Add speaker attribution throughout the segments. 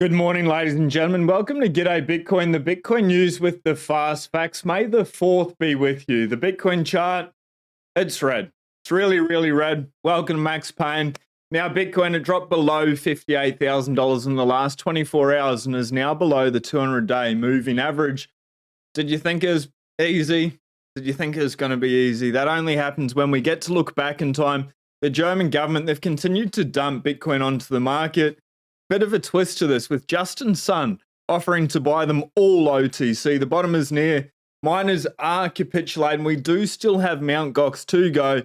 Speaker 1: Good morning, ladies and gentlemen. Welcome to G'day Bitcoin, the Bitcoin news with the fast facts. May the 4th be with you. The Bitcoin chart, it's red. It's really, really red. Welcome to Max Payne. Now, Bitcoin had dropped below $58,000 in the last 24 hours and is now below the 200-day moving average. Did you think it was easy? Did you think it was going to be easy? That only happens when we get to look back in time. The German government, they've continued to dump Bitcoin onto the market. Bit of a twist to this with Justin Sun offering to buy them all OTC. The bottom is near. Miners are capitulating. We do still have Mt. Gox to go.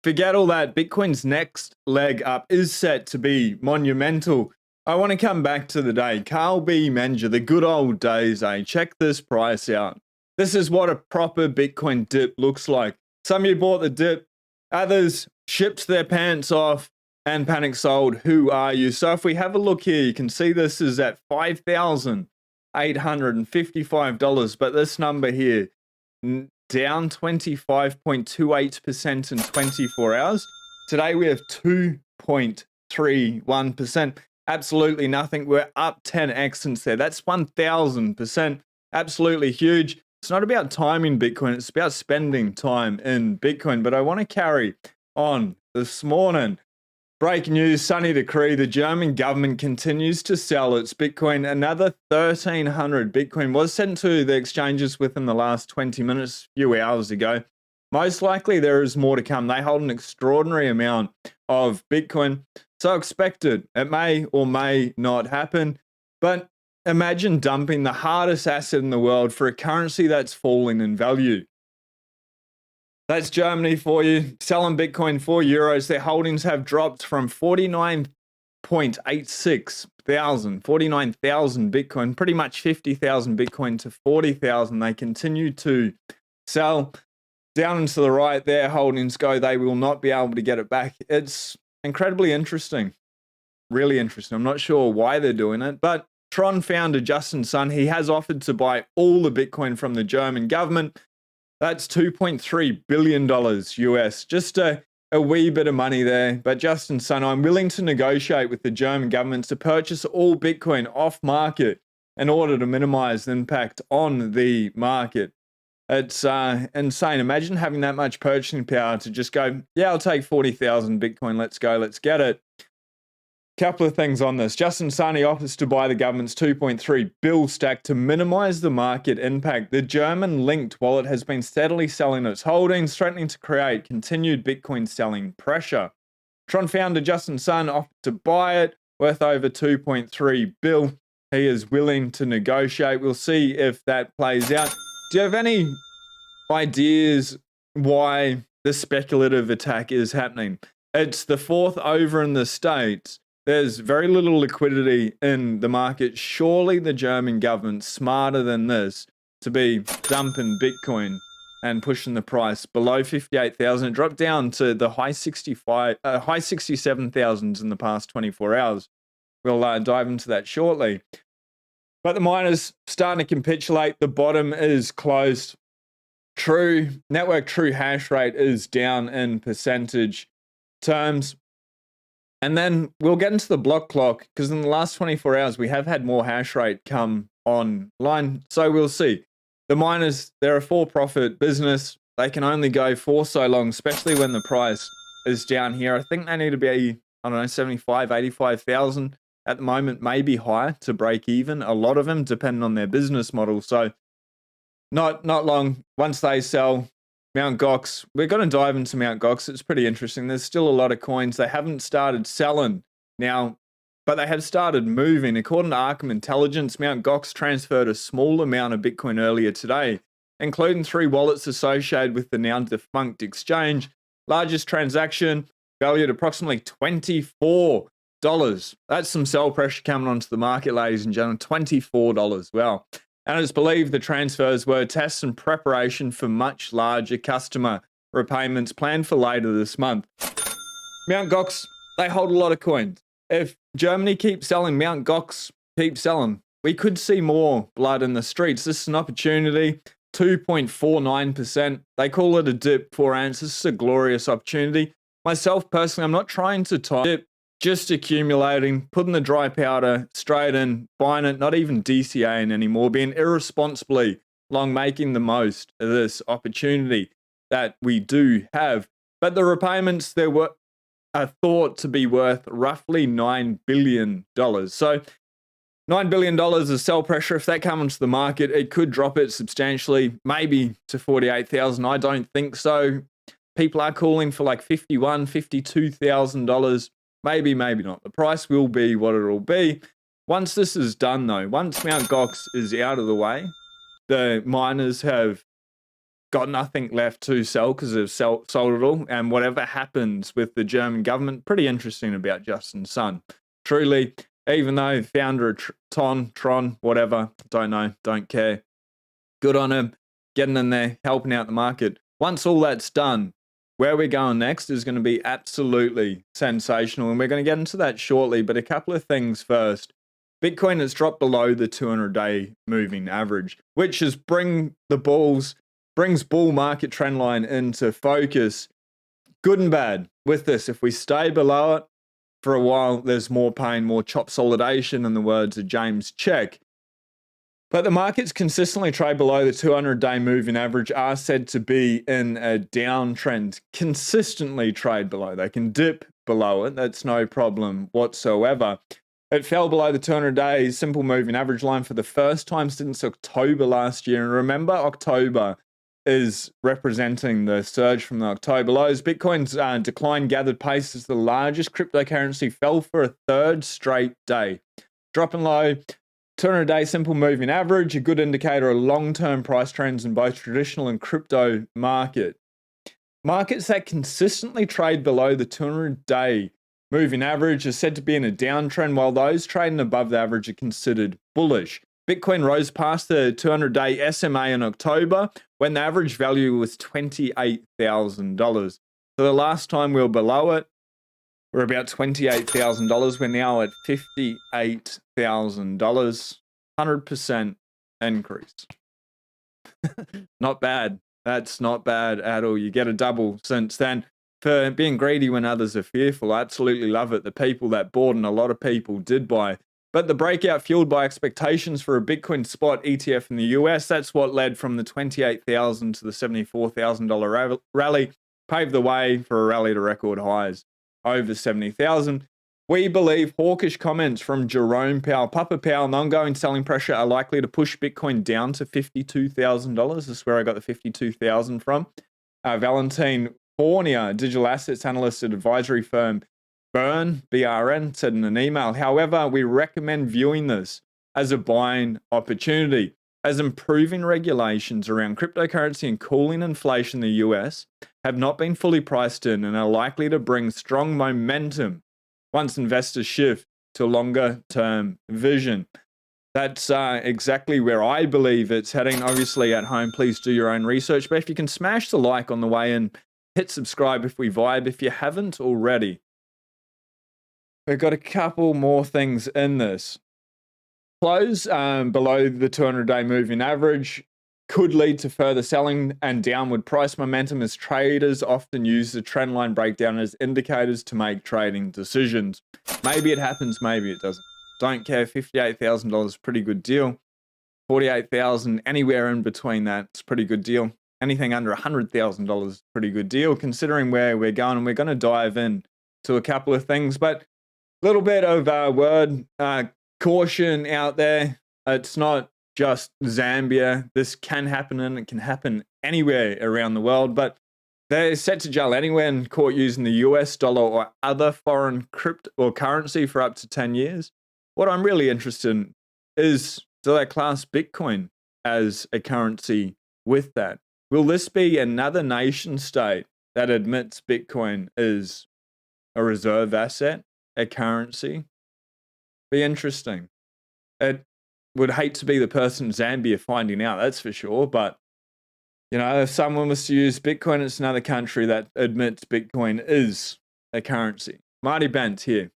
Speaker 1: Forget all that. Bitcoin's next leg up is set to be monumental. I want to come back to the day. Carl B. Menger, the good old days, eh? Check this price out. This is what a proper Bitcoin dip looks like. Some of you bought the dip. Others shipped their pants off and panic sold. Who are you? So if we have a look here, you can see this is at $5,855, but this number here down 25.28% in 24 hours. Today we have 2.31%. Absolutely nothing. We're up 10x since there. That's 1,000%. Absolutely huge. It's not about time in Bitcoin. It's about spending time in Bitcoin. But I want to carry on this morning. Breaking news, Sunny Decree, the German government continues to sell its Bitcoin. Another 1,300 Bitcoin was sent to the exchanges within the last 20 minutes, a few hours ago. Most likely there is more to come. They hold an extraordinary amount of Bitcoin. So expected. It may or may not happen. But imagine dumping the hardest asset in the world for a currency that's falling in value. That's Germany for you, selling Bitcoin for euros. Their holdings have dropped from 49,000 Bitcoin, pretty much 50,000 Bitcoin to 40,000. They continue to sell. Down and to the right, their holdings go. They will not be able to get it back. It's incredibly interesting, really interesting. I'm not sure why they're doing it, but Tron founder Justin Sun, he has offered to buy all the Bitcoin from the German government. That's $2.3 billion US. Just a wee bit of money there. But Justin Sun, I'm willing to negotiate with the German government to purchase all Bitcoin off market in order to minimize the impact on the market. It's insane. Imagine having that much purchasing power to just go, yeah, I'll take 40,000 Bitcoin. Let's go. Let's get it. Couple of things on this. Justin Sun offers to buy the government's 2.3 bill stack to minimize the market impact. The German linked wallet has been steadily selling its holdings, threatening to create continued Bitcoin selling pressure. Tron founder Justin Sun offered to buy it, worth over 2.3 bill. He is willing to negotiate. We'll see if that plays out. Do you have any ideas why the speculative attack is happening? It's the fourth over in the States. There's very little liquidity in the market. Surely the German government's smarter than this to be dumping Bitcoin and pushing the price below 58,000. It dropped down to the high 67,000s in the past 24 hours. We'll dive into that shortly. But the miners starting to capitulate. The bottom is closed. Network true hash rate is down in percentage terms. And then we'll get into the block clock because in the last 24 hours, we have had more hash rate come online. So we'll see. The miners, they're a for-profit business. They can only go for so long, especially when the price is down here. I think they need to be, 75, 85,000 at the moment, maybe higher to break even. A lot of them, depending on their business model. So not long. Once they sell, Mt. Gox, we're going to dive into Mt. Gox. It's pretty interesting. There's still a lot of coins. They haven't started selling now, but they have started moving. According to Arkham Intelligence, Mt. Gox transferred a small amount of Bitcoin earlier today, including 3 wallets associated with the now defunct exchange. Largest transaction valued approximately $24. That's some sell pressure coming onto the market, ladies and gentlemen. $24. Wow. And it's believed the transfers were tests in preparation for much larger customer repayments planned for later this month. Mt. Gox, they hold a lot of coins. If Germany keeps selling, Mt. Gox keeps selling. We could see more blood in the streets. This is an opportunity. 2.49%. They call it a dip, 4 ounces. This is a glorious opportunity. Myself, personally, I'm not trying to time dip. just accumulating, putting the dry powder straight in, buying it, not even DCAing anymore, being irresponsibly long, making the most of this opportunity that we do have. But the repayments, are thought to be worth roughly $9 billion. So $9 billion of sell pressure. If that comes to the market, it could drop it substantially, maybe to 48,000. I don't think so. People are calling for like $51,000, $52,000. Maybe, maybe not. The price will be what it'll be. Once this is done, though, once Mt. Gox is out of the way, the miners have got nothing left to sell because they've sold it all. And whatever happens with the German government, pretty interesting about Justin Sun. Truly, even though founder of Tron, whatever, don't know, don't care. Good on him, getting in there, helping out the market. Once all that's done, where we're going next is going to be absolutely sensational. And we're going to get into that shortly. But a couple of things first. Bitcoin has dropped below the 200-day moving average, which is brings bull market trend line into focus. Good and bad with this. If we stay below it for a while, there's more pain, more chop solidation, in the words of James Check. But the markets consistently trade below the 200-day moving average, are said to be in a downtrend. Consistently trade below. They can dip below it. That's no problem whatsoever. It fell below the 200-day simple moving average line for the first time since October last year. And remember, October is representing the surge from the October lows. Bitcoin's decline gathered pace as the largest cryptocurrency fell for a third straight day. Dropping low, 200-day simple moving average, a good indicator of long-term price trends in both traditional and crypto market. Markets that consistently trade below the 200-day moving average are said to be in a downtrend, while those trading above the average are considered bullish. Bitcoin rose past the 200-day SMA in October when the average value was $28,000. So the last time we were below it, we're about $28,000. We're now at $58,000. 100% increase. Not bad. That's not bad at all. You get a double since then. For being greedy when others are fearful, I absolutely love it. The people that bought, and a lot of people did buy. But the breakout fueled by expectations for a Bitcoin spot ETF in the US, that's what led from the $28,000 to the $74,000 rally, paved the way for a rally to record highs over 70,000. We believe hawkish comments from Jerome Powell, Papa Powell, and ongoing selling pressure are likely to push Bitcoin down to $52,000. This is where I got the $52,000 from. Valentine Fournier, digital assets analyst at advisory firm BRN, said in an email. However, we recommend viewing this as a buying opportunity, as improving regulations around cryptocurrency and cooling inflation in the US have not been fully priced in and are likely to bring strong momentum once investors shift to a longer-term vision. That's exactly where I believe it's heading. Obviously, at home, please do your own research. But if you can smash the like on the way in, hit subscribe if we vibe, if you haven't already. We've got a couple more things in this. Close below the 200-day moving average could lead to further selling and downward price momentum, as traders often use the trend line breakdown as indicators to make trading decisions. Maybe it happens, maybe it doesn't. Don't care. $58,000, pretty good deal. $48,000, anywhere in between that's pretty good deal. Anything under $100,000, pretty good deal, considering where we're going. And we're going to dive in to a couple of things, but a little bit of word caution out there. It's not just Zambia. This can happen, and it can happen anywhere around the world, but they're set to jail anywhere and caught using the US dollar or other foreign crypto or currency for up to 10 years. What I'm really interested in is, do they class Bitcoin as a currency with that? Will this be another nation state that admits Bitcoin is a reserve asset, a currency? Be interesting. It would hate to be the person in Zambia finding out, that's for sure. But, you know, if someone was to use Bitcoin, it's another country that admits Bitcoin is a currency. Marty Bent here.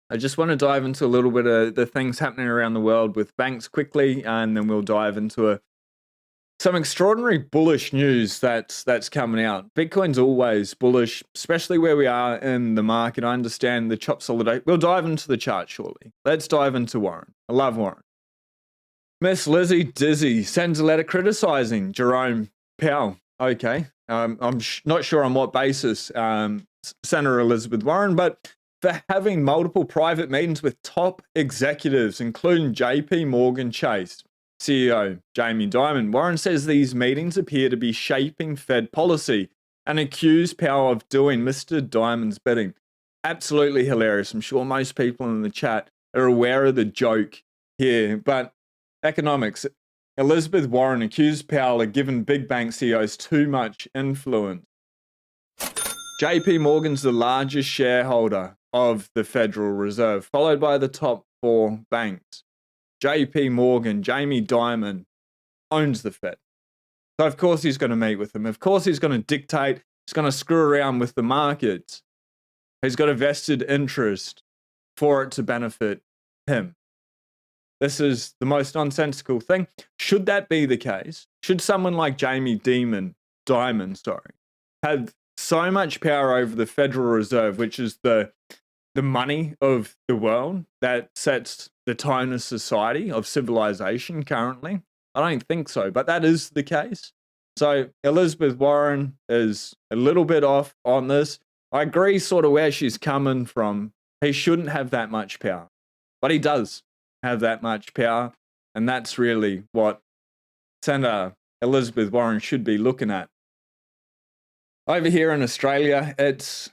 Speaker 1: I just want to dive into a little bit of the things happening around the world with banks quickly, and then we'll dive into Some extraordinary bullish news that's coming out. Bitcoin's always bullish, especially where we are in the market. I understand the chop solidate. We'll dive into the chart shortly. Let's dive into Warren. I love Warren. Miss Lizzie Dizzy sends a letter criticizing Jerome Powell. Okay, I'm not sure on what basis Senator Elizabeth Warren, but for having multiple private meetings with top executives, including JP Morgan Chase CEO Jamie Dimon. Warren says these meetings appear to be shaping Fed policy and accused Powell of doing Mr. Dimon's bidding. Absolutely hilarious. I'm sure most people in the chat are aware of the joke here, but economics. Elizabeth Warren accused Powell of giving big bank CEOs too much influence. JP Morgan's the largest shareholder of the Federal Reserve, followed by the top 4 banks. JP Morgan, Jamie Dimon, owns the Fed. So of course he's going to meet with them. Of course he's going to dictate. He's going to screw around with the markets. He's got a vested interest for it to benefit him. This is the most nonsensical thing. Should that be the case, should someone like Jamie Dimon, have so much power over the Federal Reserve, which is the money of the world that sets the tone of society, of civilization currently? I don't think so, but that is the case. So Elizabeth Warren is a little bit off on this. I agree sort of where she's coming from. He shouldn't have that much power, but he does have that much power, and that's really what Senator Elizabeth Warren should be looking at. Over here in Australia, it's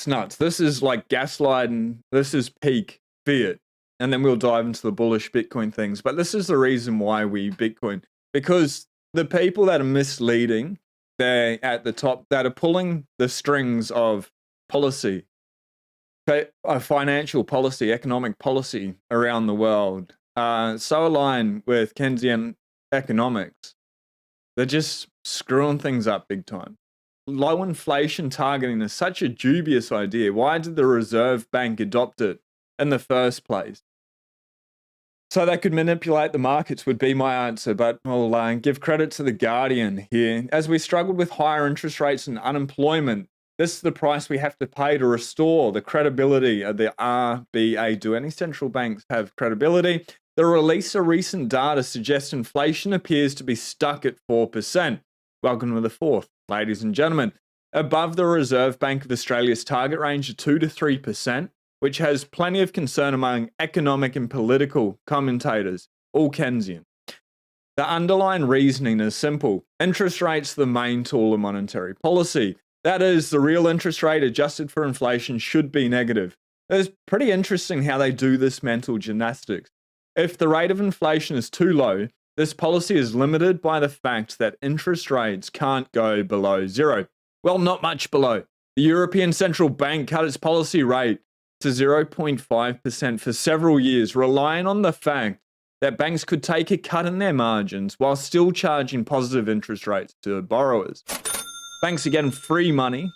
Speaker 1: nuts. This is like gaslighting. This is peak Fiat. And then we'll dive into the bullish Bitcoin things. But this is the reason why we Bitcoin. Because the people that are misleading, they're at the top, that are pulling the strings of policy, financial policy, economic policy around the world, so aligned with Keynesian economics. They're just screwing things up big time. Low inflation targeting is such a dubious idea. Why did the Reserve Bank adopt it in the first place? So they could manipulate the markets would be my answer, but I'll give credit to The Guardian here. As we struggled with higher interest rates and unemployment, this is the price we have to pay to restore the credibility of the RBA. Do any central banks have credibility? The release of recent data suggests inflation appears to be stuck at 4%. Welcome to the 4th, ladies and gentlemen. Above the Reserve Bank of Australia's target range of 2 to 3%, which has plenty of concern among economic and political commentators, all Keynesian. The underlying reasoning is simple. Interest rates are the main tool of monetary policy. That is, the real interest rate adjusted for inflation should be negative. It's pretty interesting how they do this mental gymnastics. If the rate of inflation is too low, this policy is limited by the fact that interest rates can't go below 0. Well, not much below. The European Central Bank cut its policy rate to 0.5% for several years, relying on the fact that banks could take a cut in their margins while still charging positive interest rates to borrowers. Banks are getting free money,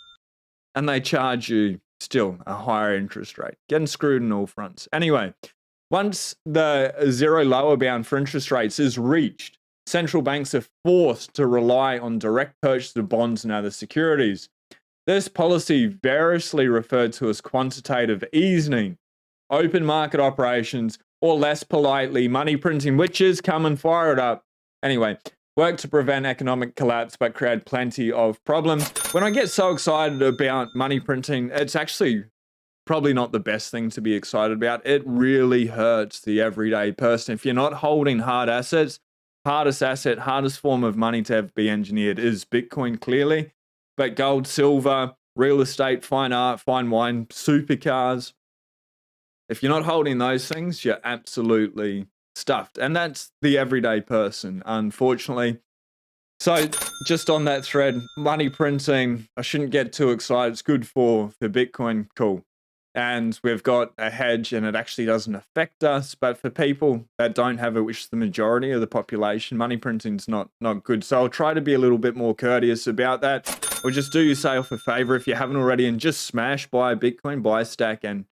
Speaker 1: and they charge you still a higher interest rate. Getting screwed on all fronts. Anyway, once the zero lower bound for interest rates is reached, central banks are forced to rely on direct purchase of bonds and other securities. This policy, variously referred to as quantitative easing, open market operations, or less politely, money printing, which is come and fire it up. Anyway, work to prevent economic collapse but create plenty of problems. When I get so excited about money printing, it's actually probably not the best thing to be excited about. It really hurts the everyday person. If you're not holding hard assets, hardest form of money to ever be engineered is Bitcoin, clearly. But gold, silver, real estate, fine art, fine wine, supercars. If you're not holding those things, you're absolutely stuffed. And that's the everyday person, unfortunately. So just on that thread, money printing, I shouldn't get too excited. It's good for Bitcoin, cool. And we've got a hedge and it actually doesn't affect us. But for people that don't have it, which is the majority of the population, money printing's not good. So I'll try to be a little bit more courteous about that. Or just do yourself a favor if you haven't already and just smash buy Bitcoin, buy a stack and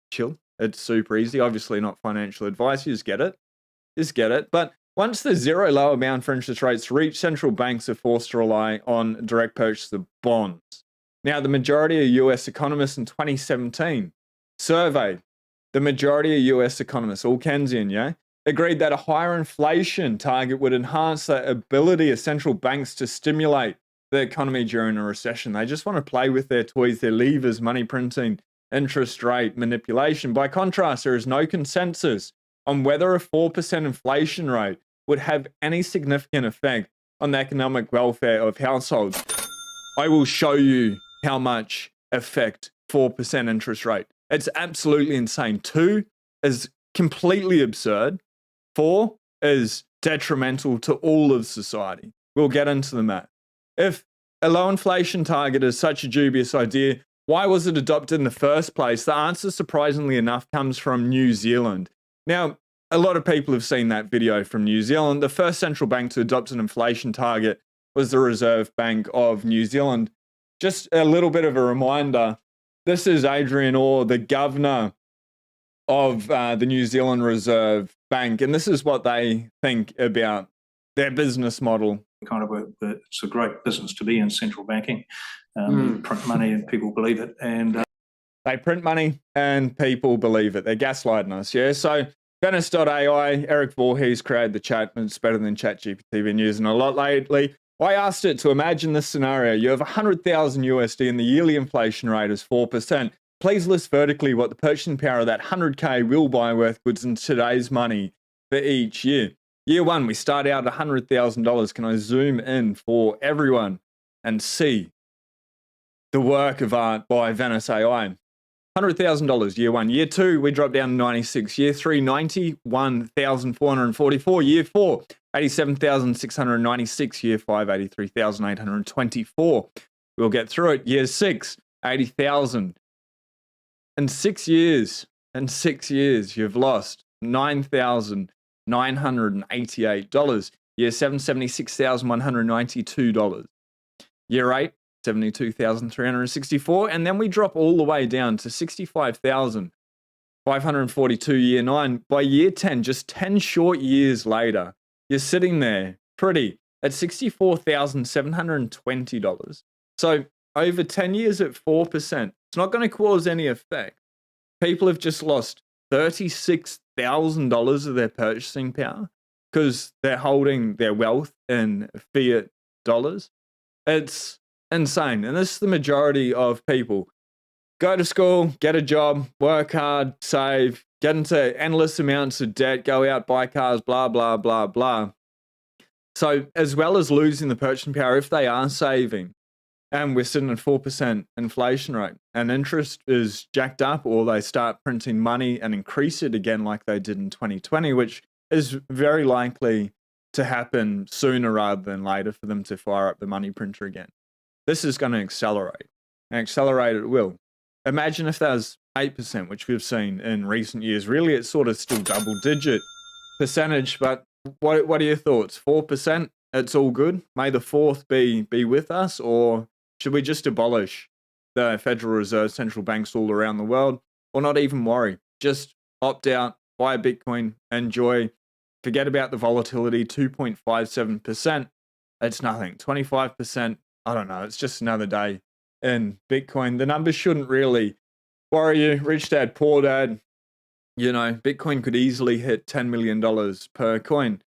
Speaker 1: chill. It's super easy. Obviously not financial advice. You just get it. But Once the zero lower bound for interest rates reach, central banks are forced to rely on direct purchase of bonds. Now, the majority of US economists in 2017 surveyed. The majority of US economists, all Keynesian, agreed that a higher inflation target would enhance the ability of central banks to stimulate the economy during a recession. They just want to play with their toys, their levers, money printing, interest rate manipulation. By contrast, there is no consensus on whether a 4% inflation rate would have any significant effect on the economic welfare of households. I will show you how much effect 4% interest rate. It's absolutely insane. 2 is completely absurd. 4 is detrimental to all of society. We'll get into the math. If a low inflation target is such a dubious idea, why was it adopted in the first place? The answer, surprisingly enough, comes from New Zealand. Now, a lot of people have seen that video from New Zealand. The first central bank to adopt an inflation target was the Reserve Bank of New Zealand. Just a little bit of a reminder, this is Adrian Orr, the governor of the New Zealand Reserve Bank, and this is what they think about their business model.
Speaker 2: Kind of it's a great business to be in, central banking. You print money and people believe it. And
Speaker 1: they print money and people believe it. They're gaslighting us, yeah? So Venice.ai, Eric Voorhees created the chat, and it's better than ChatGPT. Been using a lot lately. I asked it to imagine this scenario. You have 100,000 USD and the yearly inflation rate is 4%. Please list vertically what the purchasing power of that 100K will buy worth goods in today's money for each year. Year 1, we start out at $100,000. Can I zoom in for everyone and see the work of art by Venice AI? $100,000 year 1. Year 2, we drop down to 96. Year 3, 91,444. Year 4, 87,696. Year 5, 83,824. We'll get through it. Year 6, 80,000. In 6 years, you've lost $9,988. Year 7, $76,192. Year 8, 72,364, and then we drop all the way down to 65,542 year 9. By year 10, just 10 short years later, you're sitting there pretty at $64,720. So over 10 years at 4%, it's not going to cause any effect. People have just lost $36,000 of their purchasing power because they're holding their wealth in fiat dollars. It's insane. And this is the majority of people. Go to school, get a job, work hard, save, get into endless amounts of debt, go out, buy cars, blah, blah, blah, blah. So as well as losing the purchasing power, if they are saving, and we're sitting at 4% inflation rate, and interest is jacked up, or they start printing money and increase it again like they did in 2020, which is very likely to happen sooner rather than later for them to fire up the money printer again. This is going to accelerate, and accelerate it will. Imagine if that was 8%, which we've seen in recent years. Really, it's sort of still double-digit percentage, but what are your thoughts? 4%, it's all good? May the 4th be with us, or should we just abolish the Federal Reserve central banks all around the world, or not even worry? Just opt out, buy a Bitcoin, enjoy, forget about the volatility, 2.57%. It's nothing. 25%, I don't know. It's just another day in Bitcoin. The numbers shouldn't really worry you. Rich dad, poor dad. You know, Bitcoin could easily hit $10 million per coin.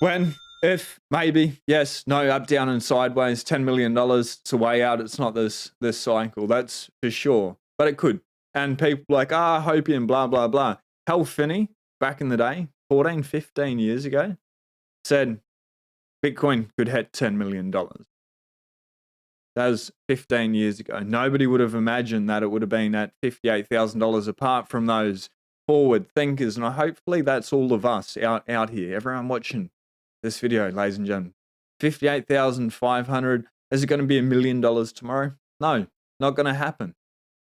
Speaker 1: When, if, maybe, yes, no, up, down, and sideways, $10 million, it's a way out. It's not this cycle, that's for sure. But it could. And people like, Hopium, blah, blah, blah. Hal Finney, back in the day, 14, 15 years ago, said Bitcoin could hit $10 million. That was 15 years ago. Nobody would have imagined that it would have been at $58,000 apart from those forward thinkers. And hopefully that's all of us out here. Everyone watching this video, ladies and gentlemen. 58,500. Is it going to be $1 million tomorrow? No, not going to happen.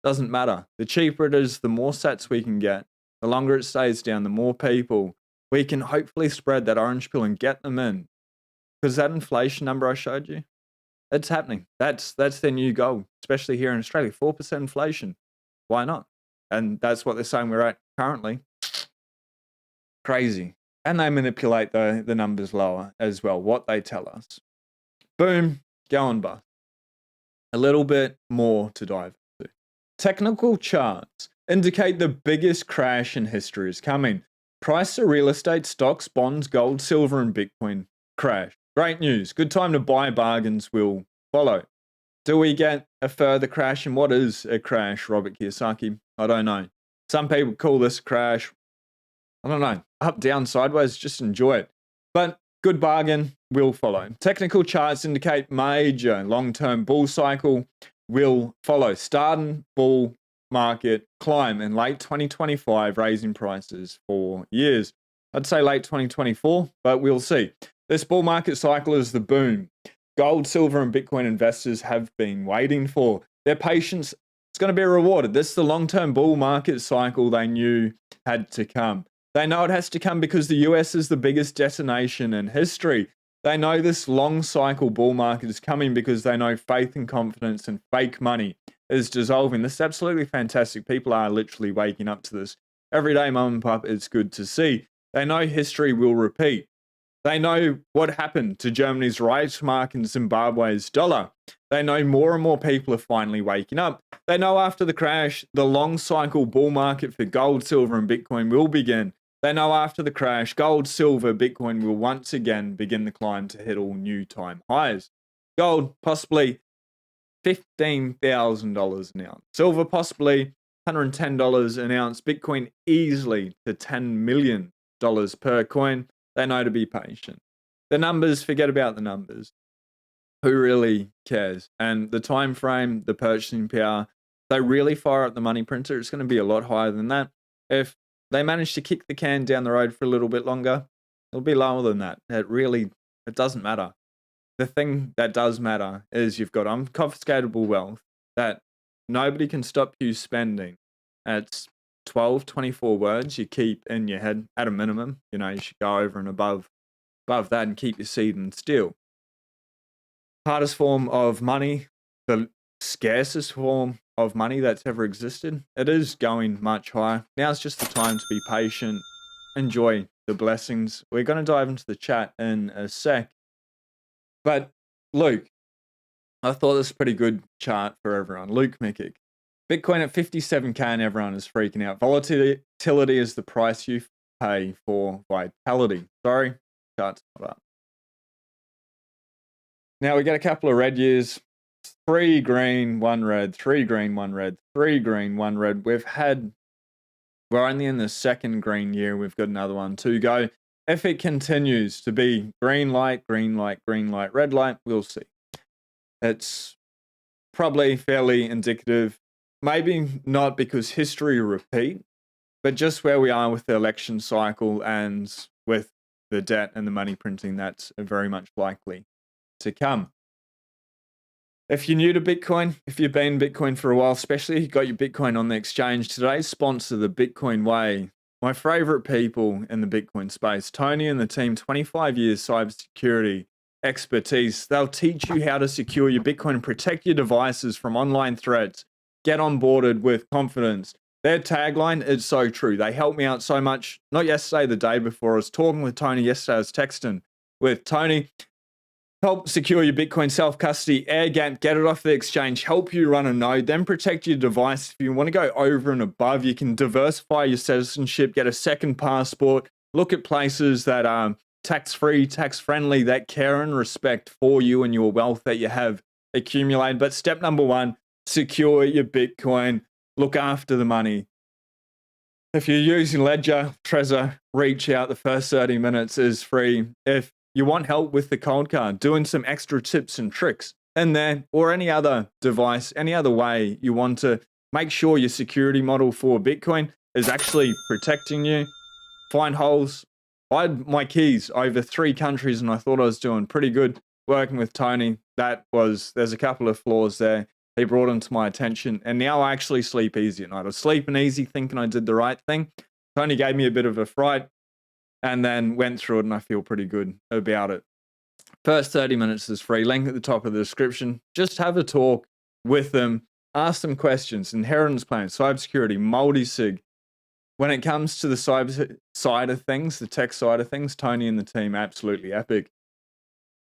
Speaker 1: Doesn't matter. The cheaper it is, the more sats we can get. The longer it stays down, the more people we can hopefully spread that orange pill and get them in. Because that inflation number I showed you, it's happening. That's their new goal, especially here in Australia. 4% inflation. Why not? And that's what they're saying we're at currently. Crazy. and they manipulate the numbers lower as well, what they tell us. Boom, go and bust. A little bit more to dive into. Technical charts indicate the biggest crash in history is coming. Price of real estate, stocks, bonds, gold, silver, and Bitcoin crash. Great news. Good time to buy. Bargains will follow. Do we get a further crash? And what is a crash, Robert Kiyosaki? I don't know. Some people call this a crash. I don't know. Up, down, sideways, just enjoy it. But good bargain will follow. Technical charts indicate major long-term bull cycle will follow. Starting bull market climb in late 2025, raising prices for years. I'd say late 2024, but we'll see. This bull market cycle is the boom gold, silver, and Bitcoin investors have been waiting for. Their patience is going to be rewarded. This is the long-term bull market cycle they knew had to come. They know it has to come because the US is the biggest detonation in history. They know this long cycle bull market is coming because they know faith and confidence and fake money is dissolving. This is absolutely fantastic. People are literally waking up to this. Every day, mum and pop, it's good to see. They know history will repeat. They know what happened to Germany's Reichsmark and Zimbabwe's dollar. They know more and more people are finally waking up. They know after the crash, the long cycle bull market for gold, silver, and Bitcoin will begin. They know after the crash, gold, silver, Bitcoin will once again begin the climb to hit all new time highs. Gold, possibly $15,000 an ounce. Silver, possibly $110 an ounce. Bitcoin, easily to $10 million per coin. They know to be patient. The numbers, forget about the numbers. Who really cares? And the time frame, the purchasing power, they really fire up the money printer. It's going to be a lot higher than that. If they manage to kick the can down the road for a little bit longer, it'll be lower than that. It doesn't matter. The thing that does matter is you've got unconfiscatable wealth that nobody can stop you spending. It's 12, 24 words you keep in your head at a minimum. You know, you should go over and above that and keep your seed and steal. Hardest form of money, the scarcest form of money that's ever existed. It is going much higher. Now's just the time to be patient. Enjoy the blessings. We're going to dive into the chat in a sec. But Luke, I thought this was a pretty good chart for everyone. Luke Mikic. Bitcoin at 57K and everyone is freaking out. Volatility is the price you pay for vitality. Sorry, chart's not up. Now we get a couple of red years. 3 green, 1 red, 3 green, 1 red, 3 green, 1 red. We're only in the second green year. We've got another one to go. If it continues to be green light, green light, green light, red light, we'll see. It's probably fairly indicative. Maybe not because history will repeat, but just where we are with the election cycle and with the debt and the money printing, that's very much likely to come. If you're new to Bitcoin, if you've been Bitcoin for a while, especially if you got your Bitcoin on the exchange, today's sponsor, the Bitcoin Way, my favorite people in the Bitcoin space, Tony and the team, 25 years cybersecurity expertise. They'll teach you how to secure your Bitcoin and protect your devices from online threats. Get onboarded with confidence. Their tagline is so true. They helped me out so much. Not yesterday, the day before. I was talking with Tony yesterday. I was texting with Tony. Help secure your Bitcoin self-custody, air gap, get it off the exchange, help you run a node, then protect your device. If you want to go over and above, you can diversify your citizenship, get a second passport, look at places that are tax-free, tax-friendly, that care and respect for you and your wealth that you have accumulated. But step number 1, secure your Bitcoin, look after the money. If you're using Ledger, Trezor, reach out. The first 30 minutes is free. If you want help with the cold card, doing some extra tips and tricks in there, or any other device, any other way you want to make sure your security model for Bitcoin is actually protecting you, find holes. I had my keys over 3 countries and I thought I was doing pretty good working with Tony. There's a couple of flaws there. He brought them to my attention and now I actually sleep easy at night. I was sleeping easy thinking I did the right thing. Tony gave me a bit of a fright, and then went through it and I feel pretty good about it. First 30 minutes is free. Link at the top of the description. Just have a talk with them. Ask them questions. Inheritance plans, cybersecurity, multi-sig. when it comes to the cyber side of things, the tech side of things, Tony and the team, absolutely epic.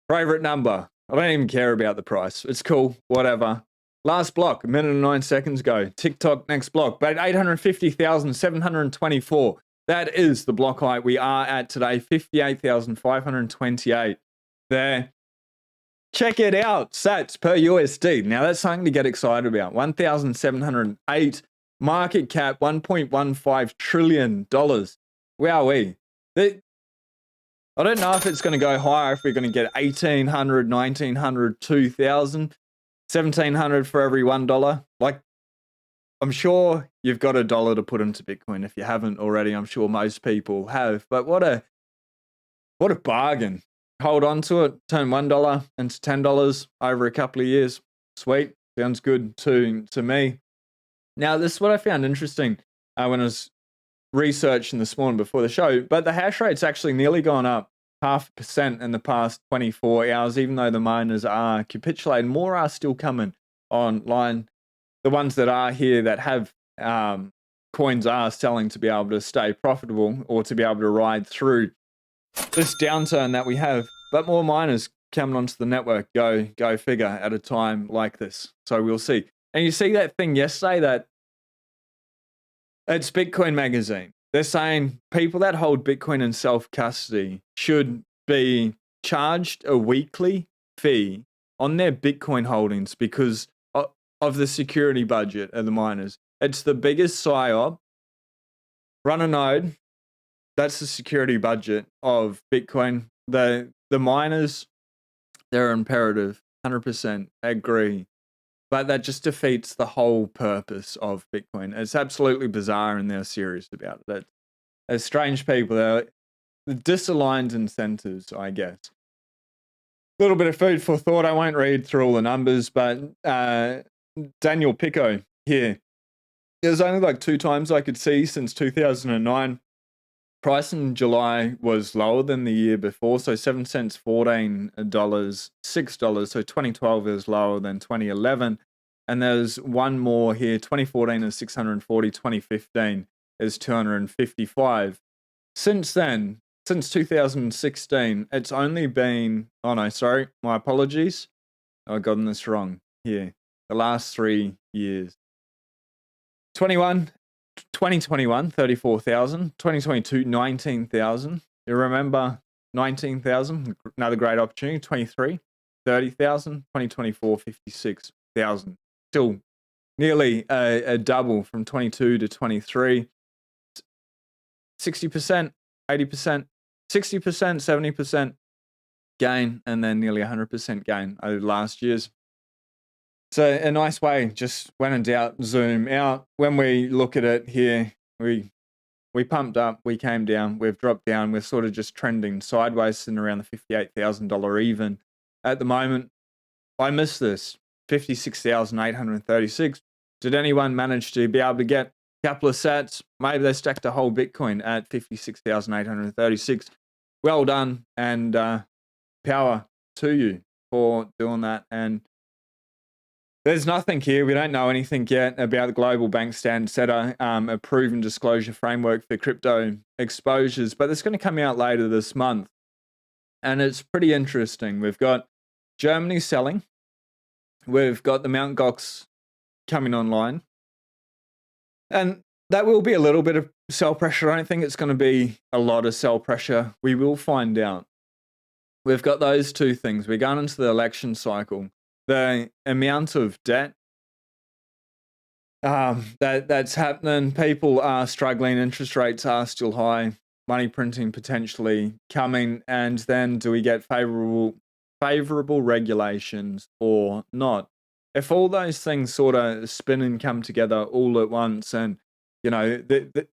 Speaker 1: Favorite number. I don't even care about the price. It's cool, whatever. Last block, 1 minute and 9 seconds ago. TikTok next block, but 850,724. That is the block height we are at today, 58,528. There. Check it out, sats per USD. Now that's something to get excited about. 1,708. Market cap, $1.15 trillion. Wowee. I don't know if it's going to go higher, if we're going to get 1,800, 1,900, 2,000, 1,700 for every $1. Like, I'm sure you've got $1 to put into Bitcoin. If you haven't already, I'm sure most people have. But what a bargain. Hold on to it, turn $1 into $10 over a couple of years. Sweet. Sounds good to me. Now, this is what I found interesting when I was researching this morning before the show, but the hash rate's actually nearly gone up 0.5% in the past 24 hours, even though the miners are capitulating. More are still coming online. The ones that are here that have coins are selling to be able to stay profitable or to be able to ride through this downturn that we have. But more miners coming onto the network, go figure, at a time like this. So we'll see. And you see that thing yesterday that it's Bitcoin Magazine. They're saying people that hold Bitcoin in self-custody should be charged a weekly fee on their Bitcoin holdings because of the security budget of the miners. It's the biggest PSYOP. Run a node. That's the security budget of Bitcoin. The miners, they're imperative. 100% agree. But that just defeats the whole purpose of Bitcoin. It's absolutely bizarre and they're serious about it. They're strange people. They're disaligned incentives, I guess. A little bit of food for thought. I won't read through all the numbers, but Daniel Pico here. There's only like 2 times I could see since 2009. Price in July was lower than the year before, so 7 cents, $14, $6. So 2012 is lower than 2011. And there's one more here. 2014 is 640, 2015 is 255. Since then, since 2016, it's only been, oh no, sorry, my apologies. I've gotten this wrong here. The last 3 years. 2021, 34,000. 2022, 19,000. You remember 19,000? Another great opportunity. 23, 30,000. 2024, 56,000. Still nearly a double from 22 to 23. 60%, 80%, 60%, 70% gain, and then nearly 100% gain over last year's. So a nice way, just when in doubt, zoom out. When we look at it here, we pumped up, we came down, we've dropped down, we're sort of just trending sideways, sitting around the $58,000 even. At the moment, I missed this, 56,836. Did anyone manage to be able to get a couple of sats? Maybe they stacked a whole Bitcoin at 56,836. Well done, and power to you for doing that. And there's nothing here. We don't know anything yet about the global bank standard setter, a proven disclosure framework for crypto exposures, but it's going to come out later this month. And it's pretty interesting. We've got Germany selling. We've got the Mt. Gox coming online. And that will be a little bit of sell pressure. I don't think it's going to be a lot of sell pressure. We will find out. We've got those 2 things. We're going into the election cycle. The amount of debt that's happening, people are struggling, interest rates are still high, money printing potentially coming, and then do we get favorable regulations or not? If all those things sort of spin and come together all at once, and you know,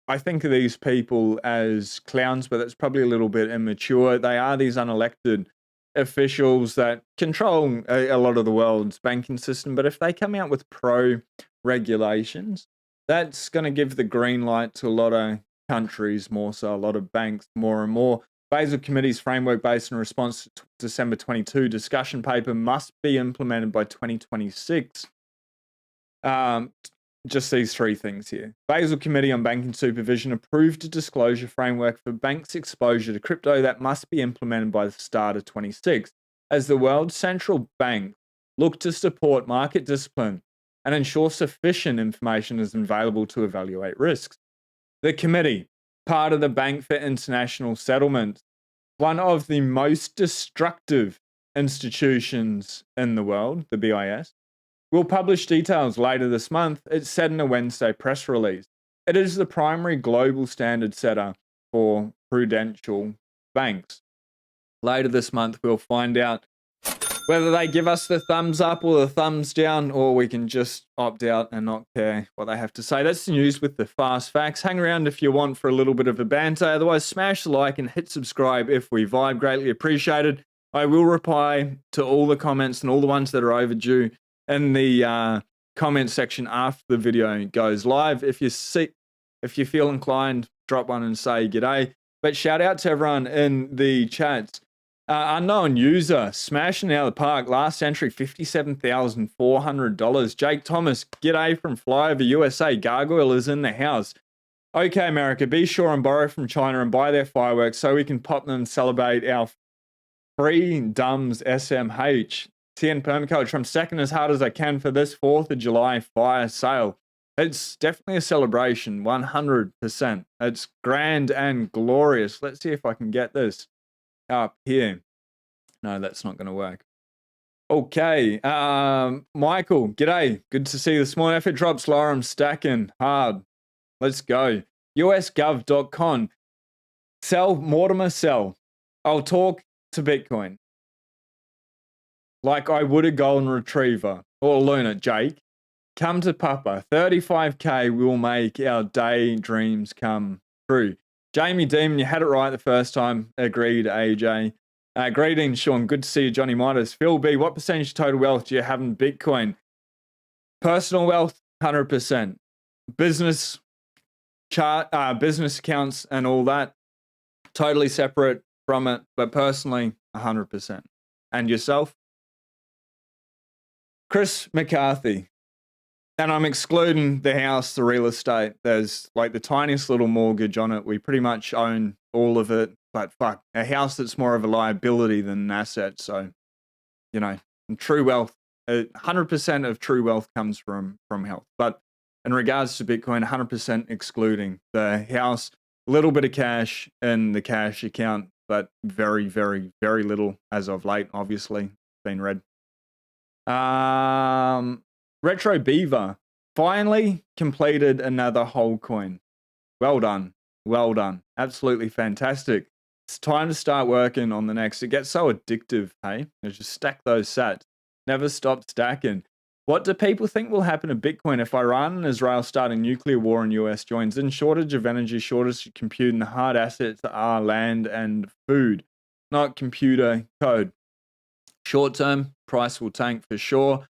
Speaker 1: I think of these people as clowns, but that's probably a little bit immature. They are these unelected officials that control a lot of the world's banking system, but if they come out with pro regulations, that's going to give the green light to a lot of countries, more so a lot of banks, more and more. Basel Committee's framework based in response to December 22 discussion paper must be implemented by 2026. just these three things here. Basel Committee on Banking Supervision approved a disclosure framework for banks' exposure to crypto that must be implemented by the start of 26, as the world's central bank look to support market discipline and ensure sufficient information is available to evaluate risks. The committee, part of the Bank for International Settlement, one of the most destructive institutions in the world, the BIS, will publish details later this month, it said in a Wednesday press release. It is the primary global standard setter for prudential banks. Later this month, we'll find out whether they give us the thumbs up or the thumbs down, or we can just opt out and not care what they have to say. That's the news with the fast facts. Hang around if you want for a little bit of a banter. Otherwise, smash the like and hit subscribe if we vibe. Greatly appreciated. I will reply to all the comments and all the ones that are overdue in the comment section after the video goes live. If you feel inclined, drop one and say g'day. But shout out to everyone in the chats. Unknown user, smashing out of the park. Last entry, $57,400. Jake Thomas, g'day from Flyover USA. Gargoyle is in the house. Okay, America, be sure and borrow from China and buy their fireworks so we can pop them and celebrate our free dumbs SMH. TN Permaculture, I'm stacking as hard as I can for this 4th of July fire sale. It's definitely a celebration, 100%. It's grand and glorious. Let's see if I can get this up here. No, that's not going to work. Okay, Michael, g'day. Good to see you this morning. If it drops lower, I'm stacking hard. Let's go. usgov.com. Sell, Mortimer, sell. I'll talk to Bitcoin like I would a golden retriever or Luna. Jake, come to Papa. 35K will make our daydreams come true. Jamie Demon, you had it right the first time. Agreed, AJ. Greetings, Sean. Good to see you, Johnny Midas. Phil B, what percentage of total wealth do you have in Bitcoin? Personal wealth, 100%. Business business accounts and all that, totally separate from it. But personally, 100%. And yourself? Chris McCarthy. And I'm excluding the house, the real estate. There's like the tiniest little mortgage on it. We pretty much own all of it. But fuck, a house that's more of a liability than an asset. So, you know, true wealth, 100% of true wealth comes from health. But in regards to Bitcoin, 100% excluding the house, a little bit of cash in the cash account, but very, very, very little as of late, obviously. Been read. Retro Beaver finally completed another whole coin. Well done. Well done. Absolutely fantastic. It's time to start working on the next. It gets so addictive, hey? You just stack those sats. Never stop stacking. What do people think will happen to Bitcoin if Iran and Israel start a nuclear war and US joins in? Shortage of energy, shortage of compute, and the hard assets are land and food, not computer code. Short term, price will tank for sure.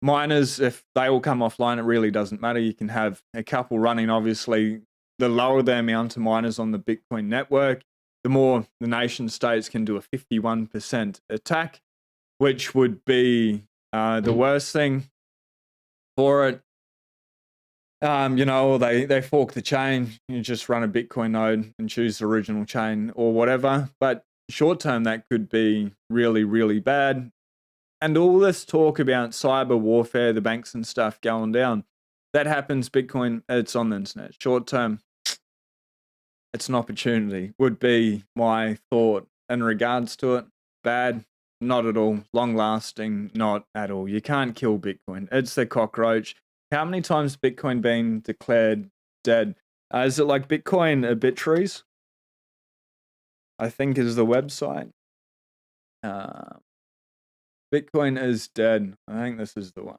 Speaker 1: Miners, if they all come offline, it really doesn't matter. You can have a couple running, obviously. The lower the amount of miners on the Bitcoin network, the more the nation states can do a 51% attack, which would be the worst thing for it. You know, they fork the chain. You just run a Bitcoin node and choose the original chain or whatever. But short term, that could be really, really bad. And all this talk about cyber warfare, the banks and stuff going down, that happens. Bitcoin, it's on the internet. Short term, it's an opportunity, would be my thought in regards to it. Bad, not at all. Long lasting, not at all. You can't kill Bitcoin. It's the cockroach. How many times has Bitcoin been declared dead? Is it like Bitcoin obituaries? I think is the website. Bitcoin is dead. I think this is the one.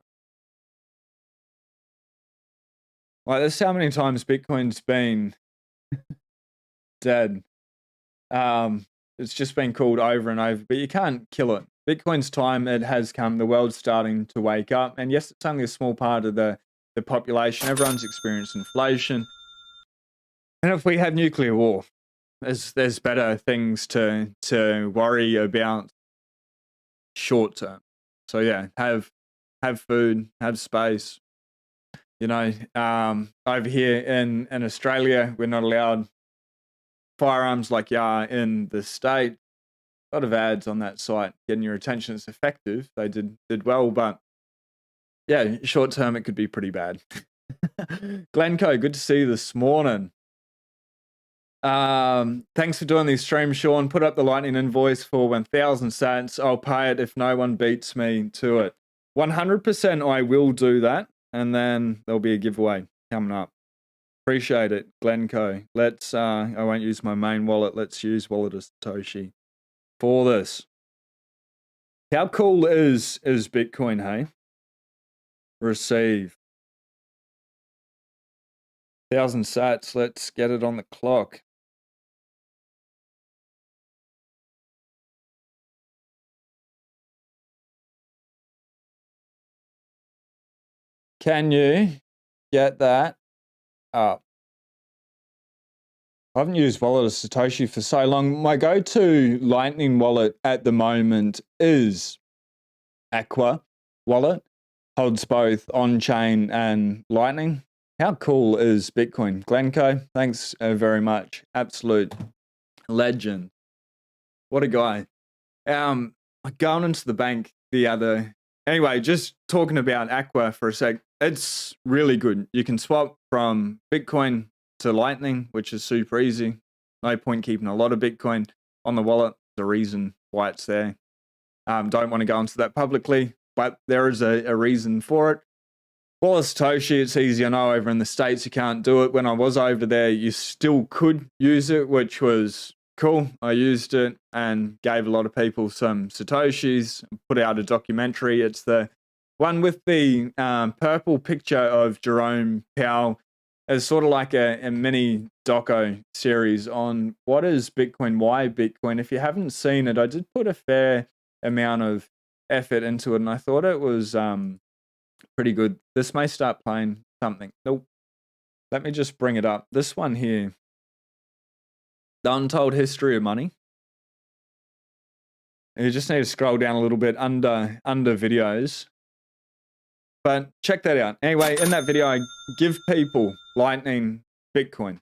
Speaker 1: Like, that's how many times Bitcoin's been dead. It's just been called over and over, but you can't kill it. Bitcoin's time, it has come. The world's starting to wake up. And yes, it's only a small part of the population. Everyone's experienced inflation. And if we have nuclear war, there's better things to worry about short term. So yeah, have food, have space, over here in Australia, we're not allowed firearms like you are in the state. A lot of ads on that site getting your attention. It's effective. They did well, but yeah, short term it could be pretty bad. Glencoe, good to see you this morning. Thanks for doing these streams, Sean. Put up the lightning invoice for 1,000 sats. I'll pay it if no one beats me to it. 100% I will do that, and then there'll be a giveaway coming up. Appreciate it, Glencoe. Let's I won't use my main wallet. Let's use Wallet of Satoshi for this. How cool is Bitcoin, hey? Receive 1,000 sats. Let's get it on the clock. Can you get that up? I haven't used Wallet of Satoshi for so long. My go-to Lightning wallet at the moment is Aqua wallet. Holds both on-chain and Lightning. How cool is Bitcoin? Glencoe, thanks very much. Absolute legend. What a guy. Going into the bank the other... Anyway, just talking about Aqua for a sec. It's really good. You can swap from Bitcoin to Lightning, which is super easy. No point keeping a lot of Bitcoin on the wallet. The reason why it's there. Don't want to go into that publicly, but there is a reason for it. Well, Satoshi, it's easy. I know over in the States you can't do it. When I was over there, you still could use it, which was cool. I used it and gave a lot of people some Satoshis, put out a documentary. It's the one with the purple picture of Jerome Powell. It's sort of like a mini doco series on what is Bitcoin, why Bitcoin. If you haven't seen it, I did put a fair amount of effort into it, and I thought it was pretty good. This may start playing something. Nope. Let me just bring it up. This one here. The Untold History of Money. You just need to scroll down a little bit under videos. But check that out. Anyway, in that video, I give people Lightning Bitcoin.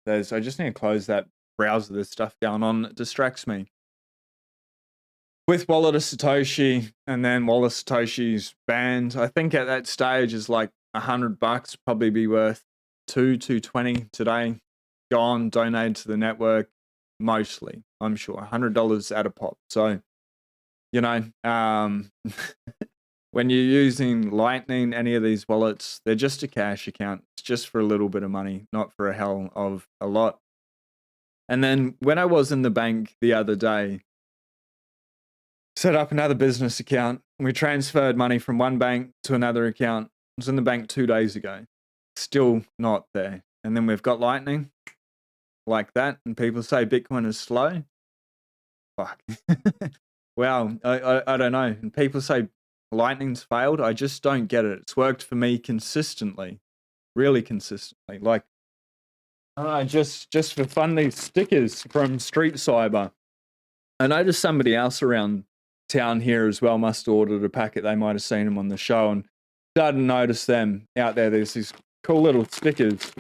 Speaker 1: I just need to close that browser. There's stuff going on that distracts me. With Wallet of Satoshi, and then Wallet of Satoshi's banned. I think at that stage is like $100, probably be worth $220 today. Gone, donated to the network, mostly, I'm sure. $100 at a pop. So, when you're using Lightning, any of these wallets, they're just a cash account. It's just for a little bit of money, not for a hell of a lot. And then when I was in the bank the other day, set up another business account. We transferred money from one bank to another account. I was in the bank 2 days ago. Still not there. And then we've got Lightning like that. And people say Bitcoin is slow. Fuck. Well, I don't know. And people say Lightning's failed. I just don't get it. It's worked for me consistently. Really consistently. Like, I don't know, just for fun, these stickers from Street Cyber. I noticed somebody else around town here as well must have ordered a packet. They might have seen them on the show and started to notice them out there. There's these cool little stickers.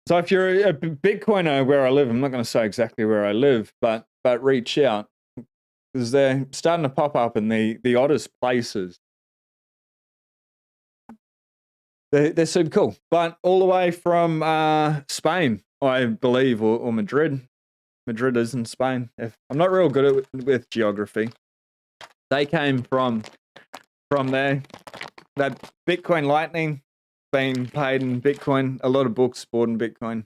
Speaker 1: So if you're a Bitcoiner where I live, I'm not going to say exactly where I live, but reach out because they're starting to pop up in the oddest places. They're super cool, but all the way from Spain, I believe, or Madrid. Madrid is in Spain. I'm not real good with geography. They came from there. That Bitcoin Lightning being paid in Bitcoin. A lot of books bought in Bitcoin.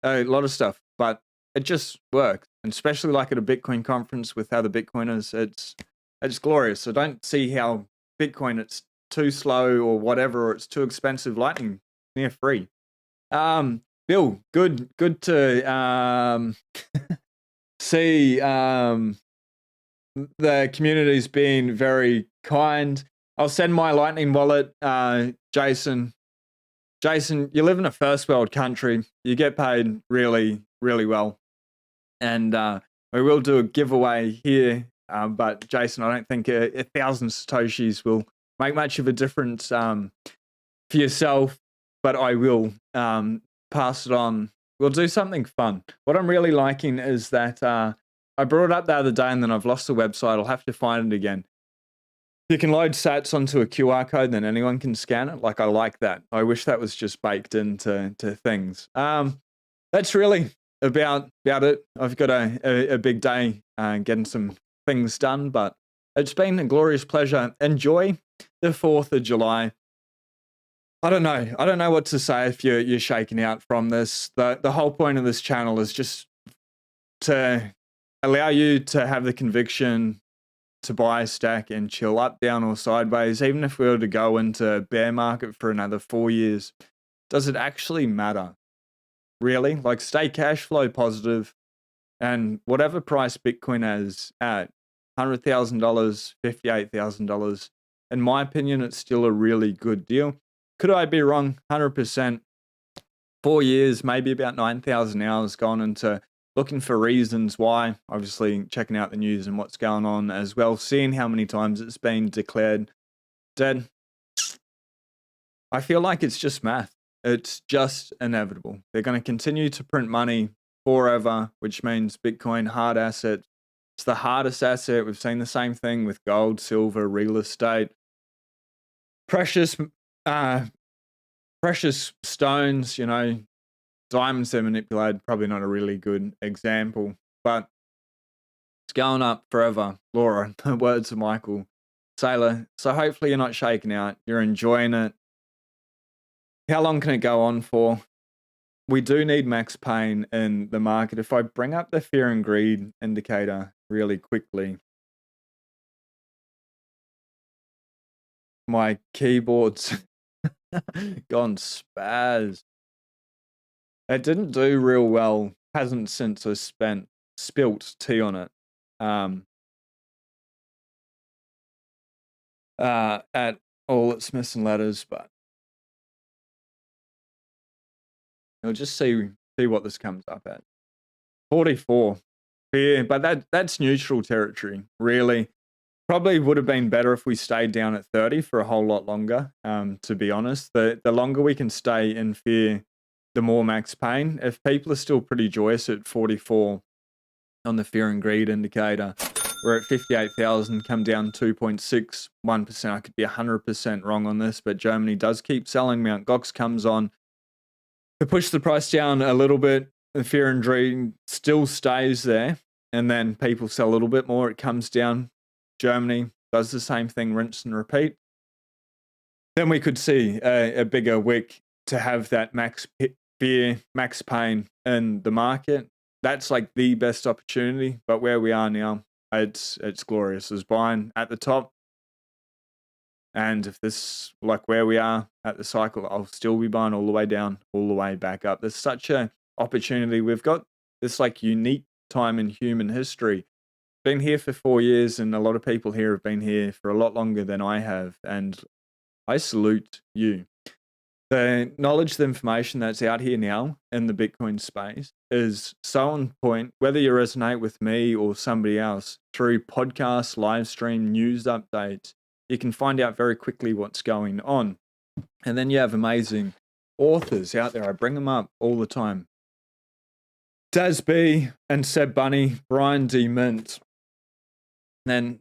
Speaker 1: A lot of stuff, but it just works. And especially like at a Bitcoin conference with other Bitcoiners, it's glorious. I don't see how Bitcoin it's too slow or whatever, or it's too expensive. Lightning near free. Bill, good to see the community's been very kind. I'll send my Lightning wallet, Jason. Jason, you live in a first world country. You get paid really, really well. And we will do a giveaway here. But Jason, I don't think 1,000 Satoshis will make much of a difference for yourself, but I will pass it on. We'll do something fun. What I'm really liking is that I brought it up the other day and then I've lost the website. I'll have to find it again. You can load sats onto a QR code, then anyone can scan it. Like, I like that. I wish that was just baked into things. That's really about it. I've got a big day getting some things done, but it's been a glorious pleasure. Enjoy the 4th of July. I don't know what to say if you're shaking out from this. The whole point of this channel is just to allow you to have the conviction to buy, stack, and chill up, down, or sideways. Even if we were to go into bear market for another 4 years, does it actually matter? Really? Like, stay cash flow positive, and whatever price Bitcoin is at, $100,000, $58,000, in my opinion, it's still a really good deal. Could I be wrong? 100%. 4 years, maybe about 9,000 hours gone into looking for reasons why, obviously checking out the news and what's going on as well, seeing how many times it's been declared dead. I feel like it's just math. It's just inevitable. They're going to continue to print money forever, which means Bitcoin, hard asset. It's the hardest asset. We've seen the same thing with gold, silver, real estate. Precious stones, diamonds they're manipulated, probably not a really good example, but it's going up forever. Laura, the words of Michael Saylor. So hopefully you're not shaking out. You're enjoying it. How long can it go on for? We do need max pain in the market. If I bring up the fear and greed indicator really quickly, my keyboard's gone spaz. It didn't do real well. Hasn't since I spilt tea on it. At all its missing letters, but you'll just see what this comes up at. 44. Yeah, but that's neutral territory, really. Probably would have been better if we stayed down at 30 for a whole lot longer, to be honest. The longer we can stay in fear, the more max pain. If people are still pretty joyous at 44 on the fear and greed indicator, we're at 58,000, come down 2.61%. I could be 100% wrong on this, but Germany does keep selling. Mt. Gox comes on to push the price down a little bit. The fear and greed still stays there, and then people sell a little bit more. It comes down. Germany does the same thing, rinse and repeat. Then we could see a bigger wick to have that max fear, max pain in the market. That's like the best opportunity, but where we are now, it's glorious. There's buying at the top, and if this, like where we are at the cycle, I'll still be buying all the way down, all the way back up. There's such a opportunity. We've got this like unique time in human history. Been here for 4 years, and a lot of people here have been here for a lot longer than I have, and I salute you. The knowledge, the information that's out here now in the Bitcoin space is so on point, whether you resonate with me or somebody else, through podcasts, live stream, news updates, you can find out very quickly what's going on. And then you have amazing authors out there. I bring them up all the time. Daz B and Seb Bunny, Brian D. Mint, then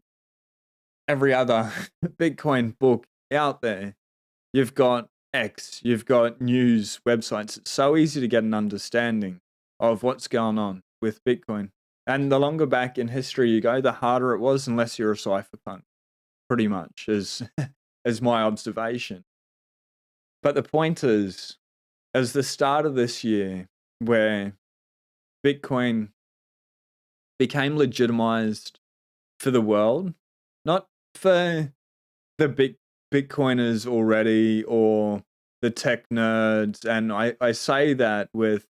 Speaker 1: every other Bitcoin book out there. You've got X, you've got news websites. It's so easy to get an understanding of what's going on with Bitcoin. And the longer back in history you go, the harder it was, unless you're a cypherpunk, pretty much, is my observation. But the point is, as the start of this year, where Bitcoin became legitimized for the world, not for the Bitcoiners already or the tech nerds. And I say that with,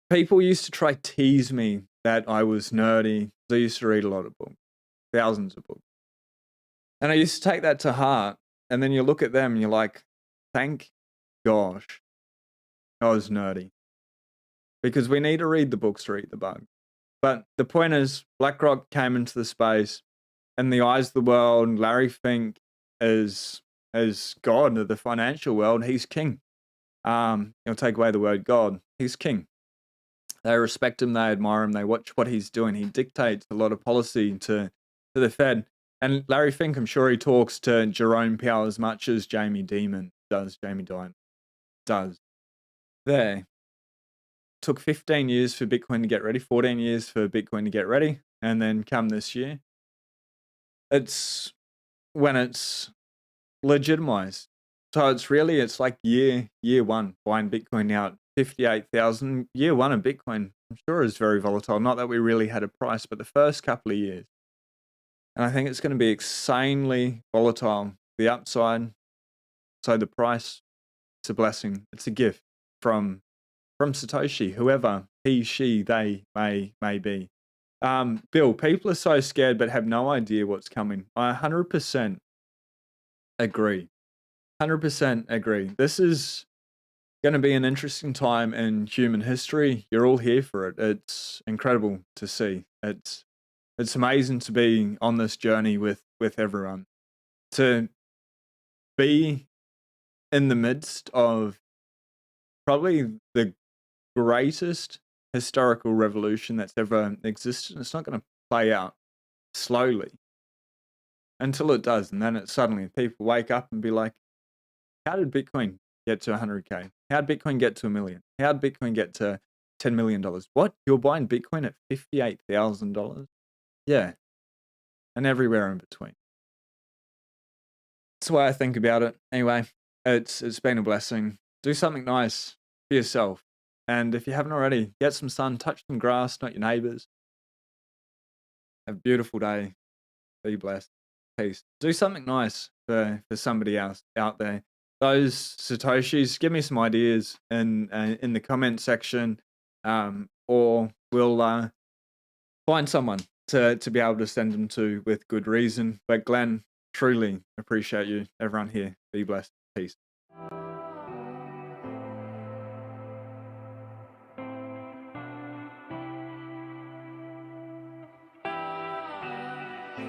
Speaker 1: people used to try tease me that I was nerdy. I used to read a lot of books, thousands of books. And I used to take that to heart. And then you look at them and you're like, thank gosh, I was nerdy. Because we need to read the books to read the bug. But the point is, BlackRock came into the space, and the eyes of the world, Larry Fink, as God of the financial world. He's king. He'll take away the word God. He's king. They respect him. They admire him. They watch what he's doing. He dictates a lot of policy to the Fed. And Larry Fink, I'm sure he talks to Jerome Powell as much as Jamie Dimon does. Jamie Dimon does. There. Took 15 years for Bitcoin to get ready, 14 years for Bitcoin to get ready. And then come this year, it's when it's legitimized. So it's like year one, buying Bitcoin now at 58,000. Year one of Bitcoin, I'm sure, is very volatile. Not that we really had a price, but the first couple of years. And I think it's going to be insanely volatile. The upside, so the price, it's a blessing. It's a gift from Satoshi, whoever he, she, they may be. Bill, people are so scared but have no idea what's coming. I 100% agree. 100% agree. This is going to be an interesting time in human history. You're all here for it. It's incredible to see. It's amazing to be on this journey with everyone. To be in the midst of probably the greatest historical revolution that's ever existed. It's not going to play out slowly until it does. And then it suddenly people wake up and be like, how did Bitcoin get to 100K? How did Bitcoin get to $1 million? How did Bitcoin get to $10 million? What? You're buying Bitcoin at $58,000? Yeah. And everywhere in between. That's why I think about it. Anyway, it's been a blessing. Do something nice for yourself. And if you haven't already, get some sun, touch some grass, not your neighbors. Have a beautiful day. Be blessed. Peace. Do something nice for somebody else out there. Those Satoshis, give me some ideas in the comment section, or we'll find someone to be able to send them to with good reason. But Glenn, truly appreciate you. Everyone here, be blessed. Peace.